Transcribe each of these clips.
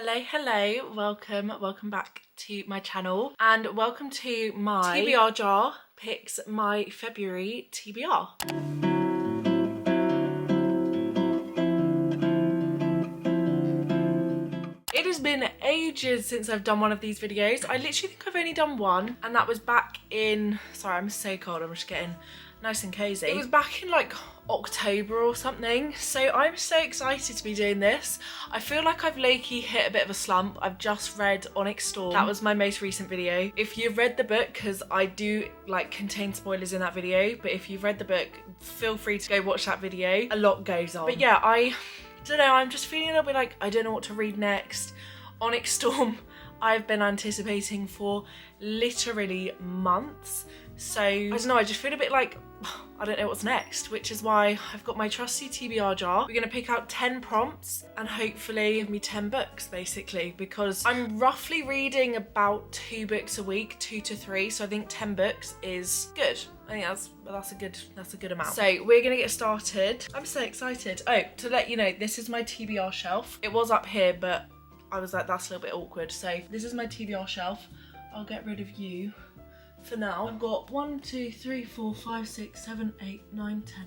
Hello, welcome back to my channel and welcome to my TBR jar picks my February TBR. It has been ages since I've done one of these videos. I literally think I've only done one and that was back in, sorry I'm so cold, I'm just getting nice and cozy. It was back in like October or something, so I'm so excited to be doing this. I feel like I've low-key hit a bit of a slump. I've just read Onyx Storm. That was my most recent video. If you've read the book, because I do like contain spoilers in that video, but if you've read the book, feel free to go watch that video. A lot goes on. But yeah, I don't know, I'm just feeling a little bit like I don't know what to read next. Onyx Storm I've been anticipating for literally months. So I don't know, I just feel a bit like I don't know what's next, which is why I've got my trusty TBR jar. We're gonna pick out 10 prompts and hopefully give me 10 books basically, because I'm roughly reading about 2 books a week, 2 to 3. So I think 10 books is good. I think that's a good amount. So we're gonna get started. I'm so excited. Oh, to let you know, this is my TBR shelf. It was up here, but I was like, that's a little bit awkward. So this is my TBR shelf. I'll get rid of you for now. I've got 1, 2, 3, 4, 5, 6, 7, 8, 9, 10.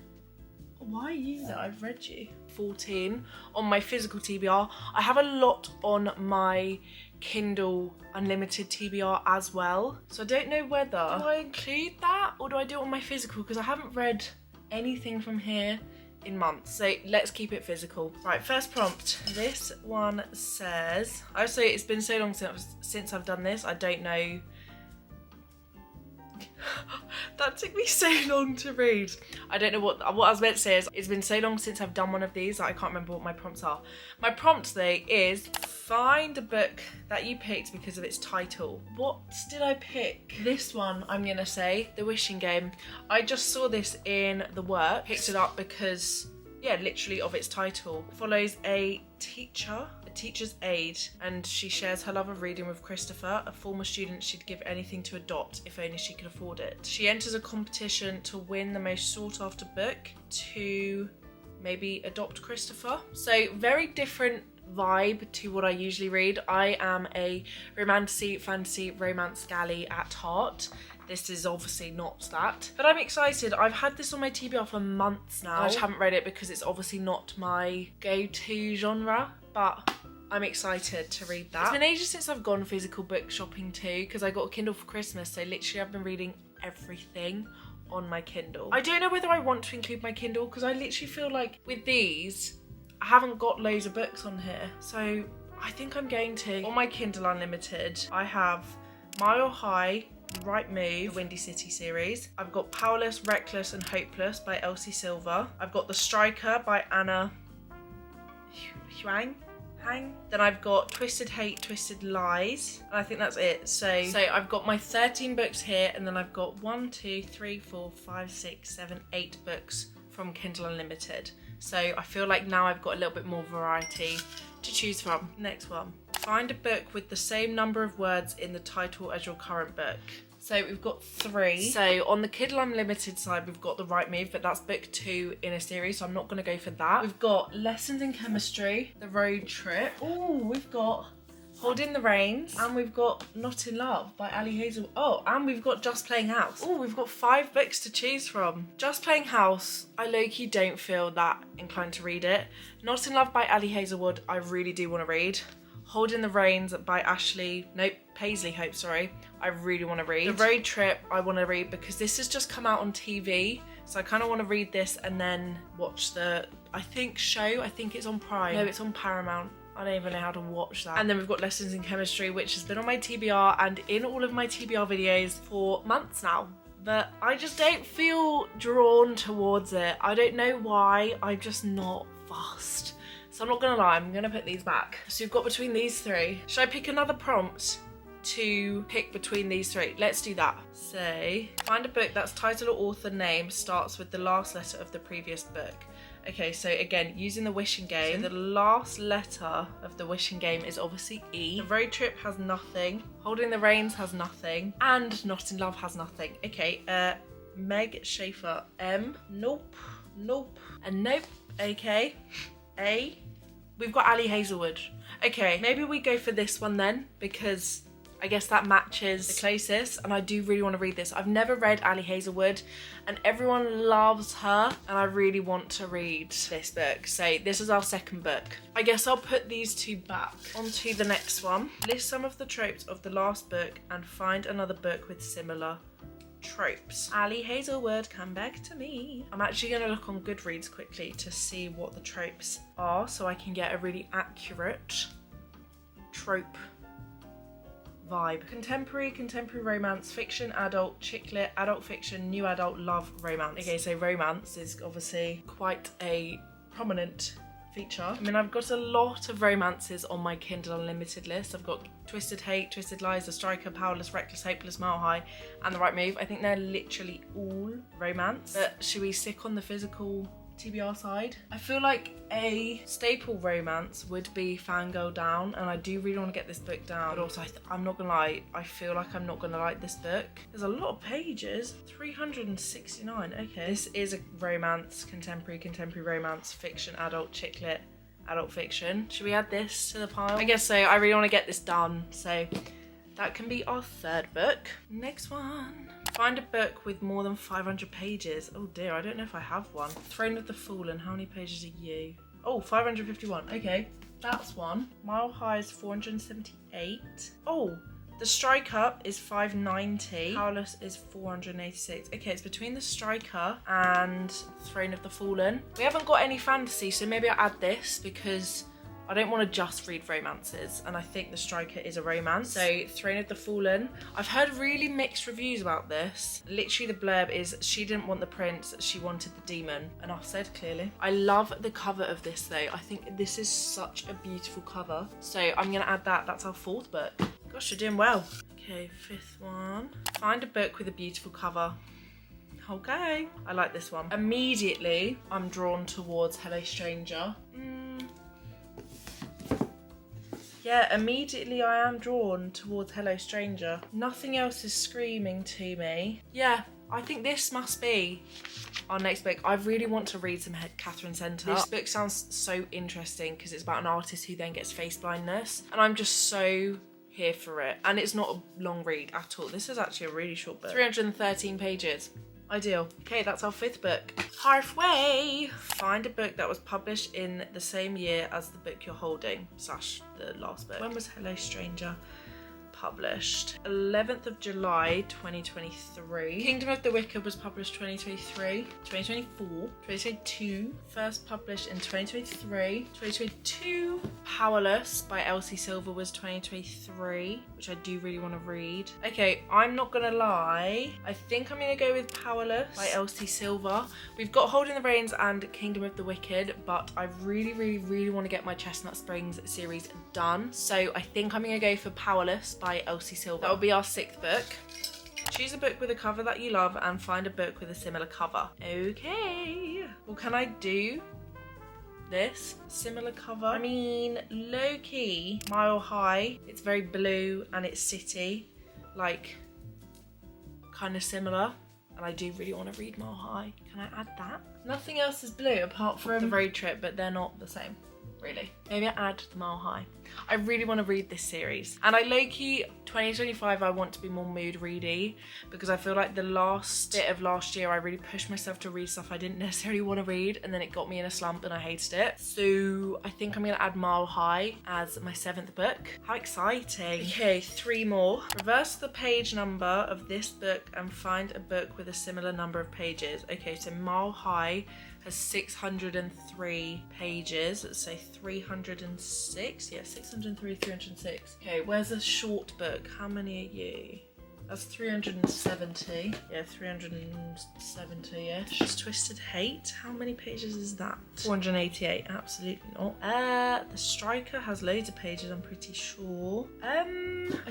Why are you there? I've read you. 14 on my physical TBR. I have a lot on my Kindle Unlimited TBR as well. So I don't know whether do I include that or do I do it on my physical, because I haven't read anything from here in months, so let's keep it physical. Right, first prompt. This one says, I say it's been so long since I've done this, I don't know. That took me so long to read. I don't know what I was meant to say is it's been so long since I've done one of these that I can't remember what my prompts are. My prompt today is find a book that you picked because of its title. What did I pick? This one, I'm gonna say, The Wishing Game. I just saw this in the work, picked it up because, yeah, literally of its title. It follows a teacher's aide, and she shares her love of reading with Christopher, a former student she'd give anything to adopt if only she could afford it. She enters a competition to win the most sought after book to maybe adopt Christopher. So very different vibe to what I usually read. I am a fantasy, romance galley at heart. This is obviously not that, but I'm excited. I've had this on my TBR for months now. I just haven't read it because it's obviously not my go-to genre, but I'm excited to read that. It's been ages since I've gone physical book shopping too, because I got a Kindle for Christmas, so literally I've been reading everything on my Kindle. I don't know whether I want to include my Kindle, because I literally feel like with these, I haven't got loads of books on here, so I think I'm going to. On my Kindle Unlimited, I have Mile High, Right Move, the Windy City series. I've got Powerless, Reckless and Hopeless by Elsie Silver. I've got The Striker by Anna Huang. Then I've got Twisted Hate, Twisted Lies, and I think that's it. So I've got my 13 books here, and then I've got 1, 2, 3, 4, 5, 6, 7, 8 books from Kindle Unlimited. So I feel like now I've got a little bit more variety to choose from. Next one. Find a book with the same number of words in the title as your current book. So we've got 3. So on the Kindle Unlimited side, we've got The Right Move, but that's book 2 in a series, so I'm not gonna go for that. We've got Lessons in Chemistry, The Road Trip. Oh, we've got Holding the Reins, and we've got Not in Love by Ali Hazel. Oh, and we've got Just Playing House. Oh, we've got 5 books to choose from. Just Playing House, I low-key don't feel that inclined to read it. Not in Love by Ali Hazelwood, I really do want to read. Holding the Reins by Paisley Hope, sorry. I really want to read. The Road Trip, I want to read because this has just come out on TV. So I kind of want to read this and then watch the, I think it's on Prime. No, it's on Paramount. I don't even know how to watch that. And then we've got Lessons in Chemistry, which has been on my TBR and in all of my TBR videos for months now. But I just don't feel drawn towards it. I don't know why, I'm just not fussed. So I'm not gonna lie, I'm gonna put these back. So you've got between these 3. Should I pick another prompt to pick between these 3? Let's do that. Say, find a book that's title or author name starts with the last letter of the previous book. Okay, so again, using the Wishing Game, so the last letter of the Wishing Game is obviously E. The Road Trip has nothing. Holding the Reins has nothing. And Not in Love has nothing. Okay, Meg Schaefer, M. Nope. And nope. Okay. A. We've got Ali Hazelwood. Okay, maybe we go for this one then, because I guess that matches the closest, and I do really want to read this. I've never read Ali Hazelwood, and everyone loves her, and I really want to read this book. So this is our second book. I guess I'll put these two back. On to the next one. List some of the tropes of the last book and find another book with similar tropes. Ali Hazelwood, come back to me. I'm actually going to look on Goodreads quickly to see what the tropes are, so I can get a really accurate trope vibe. Contemporary romance, fiction, adult, chick lit, adult fiction, new adult, love, romance. Okay, so romance is obviously quite a prominent feature. I mean, I've got a lot of romances on my Kindle Unlimited list. I've got Twisted Hate, Twisted Lies, The Striker, Powerless, Reckless, Hopeless, Mile High, and The Right Move. I think they're literally all romance. But should we stick on the physical TBR side? I feel like a staple romance would be Fangirl Down, and I do really want to get this book down, but also I'm not gonna lie, I feel like I'm not gonna like this book. There's a lot of pages, 369. Okay, this is a romance, contemporary romance, fiction, adult, chick lit, adult fiction. Should we add this to the pile? I guess so. I really want to get this done, so that can be our third book. Next one. Find a book with more than 500 pages. Oh dear, I don't know if I have one. Throne of the Fallen, how many pages are you? Oh, 551, okay. That's one. Mile High is 478. Oh, The Striker is 590. Powerless is 486. Okay, it's between The Striker and Throne of the Fallen. We haven't got any fantasy, so maybe I'll add this because I don't want to just read romances, and I think The Striker is a romance. So Throne of the Fallen. I've heard really mixed reviews about this. Literally the blurb is, she didn't want the prince, she wanted the demon. Enough said, clearly. I love the cover of this though. I think this is such a beautiful cover. So I'm gonna add that. That's our fourth book. Gosh, you're doing well. Okay, fifth one. Find a book with a beautiful cover. Okay, I like this one. Immediately, I'm drawn towards Hello Stranger. Yeah, immediately I am drawn towards Hello Stranger. Nothing else is screaming to me. Yeah, I think this must be our next book. I really want to read some Catherine Center. This book sounds so interesting because it's about an artist who then gets face blindness, and I'm just so here for it. And it's not a long read at all. This is actually a really short book. 313 pages. Ideal. Okay, that's our fifth book. Halfway! Find a book that was published in the same year as the book you're holding, / the last book. When was Hello Stranger published? 11th of July 2023. Kingdom of the Wicked was published 2023, 2024, 2022. First published in 2023, 2022. Powerless by Elsie Silver was 2023, which I do really want to read. Okay, I'm not gonna lie. I think I'm gonna go with Powerless by Elsie Silver. We've got Holding the Reins and Kingdom of the Wicked, but I really want to get my Chestnut Springs series done. So I think I'm gonna go for Powerless by Elsie Silver. That will be our sixth book. Choose a book with a cover that you love and find a book with a similar cover. Okay. Well, can I do this similar cover? I mean, low key, Mile High. It's very blue and it's city, like kind of similar. And I do really want to read Mile High. Can I add that? Nothing else is blue apart from the road trip, but they're not the same, really. Maybe I add the Mile High. I really want to read this series. And I low-key, 2025, I want to be more mood ready because I feel like the last bit of last year, I really pushed myself to read stuff I didn't necessarily want to read, and then it got me in a slump and I hated it. So I think I'm going to add Mile High as my seventh book. How exciting. Okay, 3 more. Reverse the page number of this book and find a book with a similar number of pages. Okay, so Mile High has 603 pages. Let's say 306. Yeah, 603, 306. Okay, where's a short book? How many are you? That's 370. Yeah, 370-ish. Just Twisted Hate. How many pages is that? 488. Absolutely not. The Striker has loads of pages, I'm pretty sure. I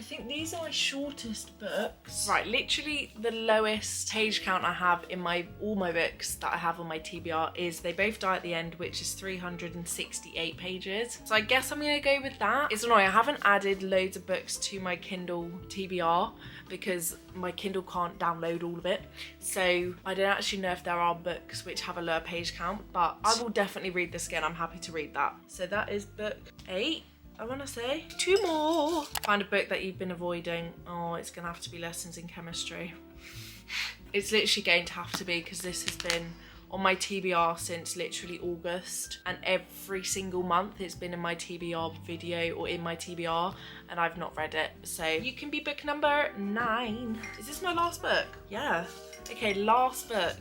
think these are my shortest books. Right, literally the lowest page count I have in all my books that I have on my TBR is They Both Die at the End, which is 368 pages. So I guess I'm gonna go with that. It's annoying, I haven't added loads of books to my Kindle TBR because my Kindle can't download all of it. So I don't actually know if there are books which have a lower page count, but I will definitely read this again. I'm happy to read that. So that is book 8. I want to say. 2 more. Find a book that you've been avoiding. Oh, it's going to have to be Lessons in Chemistry. It's literally going to have to be, because this has been on my TBR since literally August, and every single month it's been in my TBR video or in my TBR, and I've not read it. So you can be book number 9. Is this my last book? Yeah. Okay, last book.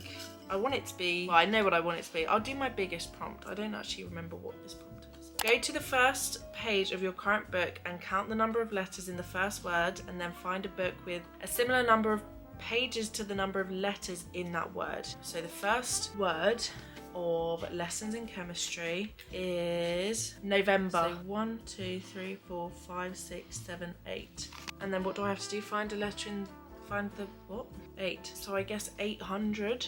I want it to be, well, I know what I want it to be. I'll do my biggest prompt. I don't actually remember what this prompt is. Go to the first page of your current book and count the number of letters in the first word, and then find a book with a similar number of pages to the number of letters in that word. So the first word of Lessons in Chemistry is November. So 1, 2, 3, 4, 5, 6, 7, 8. And then what do I have to do? Find a letter and find the what? 8. So I guess 800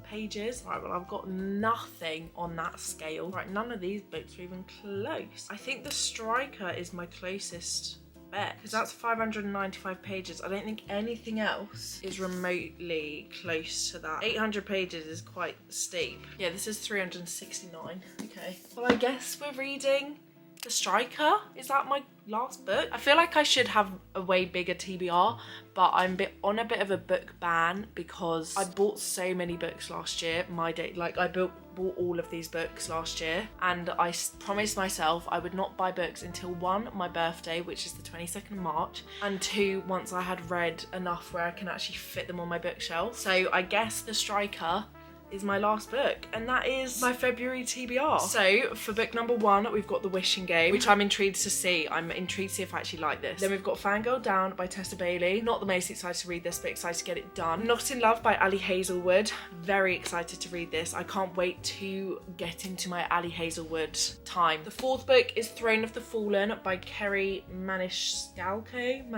pages. Right, well, I've got nothing on that scale. Right, none of these books are even close. I think The Striker is my closest bet, because that's 595 pages. I don't think anything else is remotely close to that. 800 pages is quite steep. Yeah, this is 369. Okay. Well, I guess we're reading The Striker. Is that my last book? I feel like I should have a way bigger TBR, but I'm on a bit of a book ban because I bought so many books last year. I bought all of these books last year, and I promised myself I would not buy books until 1, my birthday, which is the 22nd of March, and 2, once I had read enough where I can actually fit them on my bookshelf. So I guess The Striker is my last book, and that is my February TBR. So for book number 1, we've got The Wishing Game, which I'm intrigued to see. I'm intrigued to see if I actually like this. Then we've got Fangirl Down by Tessa Bailey. Not the most excited to read this, but excited to get it done. Not in Love by Ali Hazelwood. Very excited to read this. I can't wait to get into my Ali Hazelwood time. The 4th book is Throne of the Fallen by Kerry Maniscalco.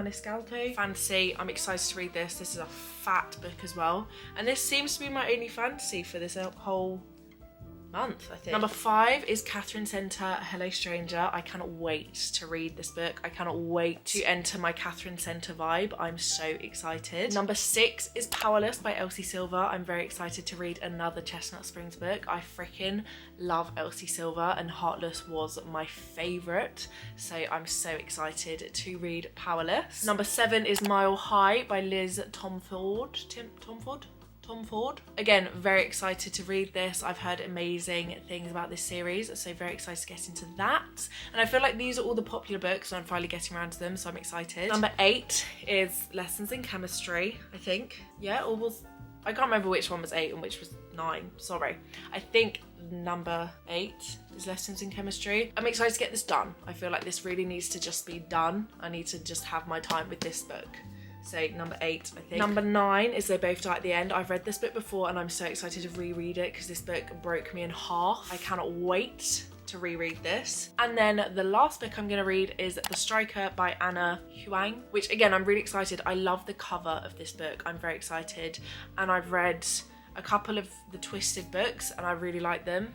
Fantasy. I'm excited to read this. This is a fat book as well, and this seems to be my only fantasy for this whole month, I think. Number 5 is Catherine Center, Hello Stranger. I cannot wait to read this book. I cannot wait to enter my Catherine Center vibe. I'm so excited. Number 6 is Powerless by Elsie Silver. I'm very excited to read another Chestnut Springs book. I freaking love Elsie Silver, and Heartless was my favourite, so I'm so excited to read Powerless. Number 7 is Mile High by Liz Tomford. Tom Ford. Again, very excited to read this. I've heard amazing things about this series, so very excited to get into that. And I feel like these are all the popular books, and I'm finally getting around to them, so I'm excited. Number 8 is Lessons in Chemistry, I think. Yeah, or was... I can't remember which one was 8 and which was 9. Sorry. I think number 8 is Lessons in Chemistry. I'm excited to get this done. I feel like this really needs to just be done. I need to just have my time with this book. So number 8, I think. Number 9 is They Both Die at the End. I've read this book before, and I'm so excited to reread it because this book broke me in half. I cannot wait to reread this. And then the last book I'm going to read is The Striker by Anna Huang, which again, I'm really excited. I love the cover of this book. I'm very excited. And I've read a couple of the Twisted books, and I really like them.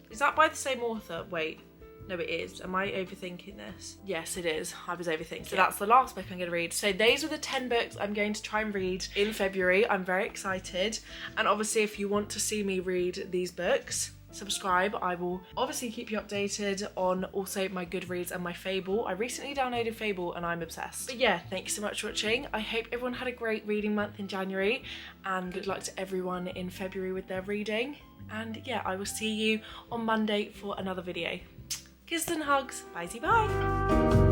Is that by the same author? Wait. No, it is. Am I overthinking this? Yes, it is. I was overthinking. So that's the last book I'm going to read. So those are the 10 books I'm going to try and read in February. I'm very excited. And obviously, if you want to see me read these books, subscribe. I will obviously keep you updated on also my Goodreads and my Fable. I recently downloaded Fable and I'm obsessed. But yeah, thank you so much for watching. I hope everyone had a great reading month in January, and good luck to everyone in February with their reading. And yeah, I will see you on Monday for another video. Kisses and hugs. Bye-bye.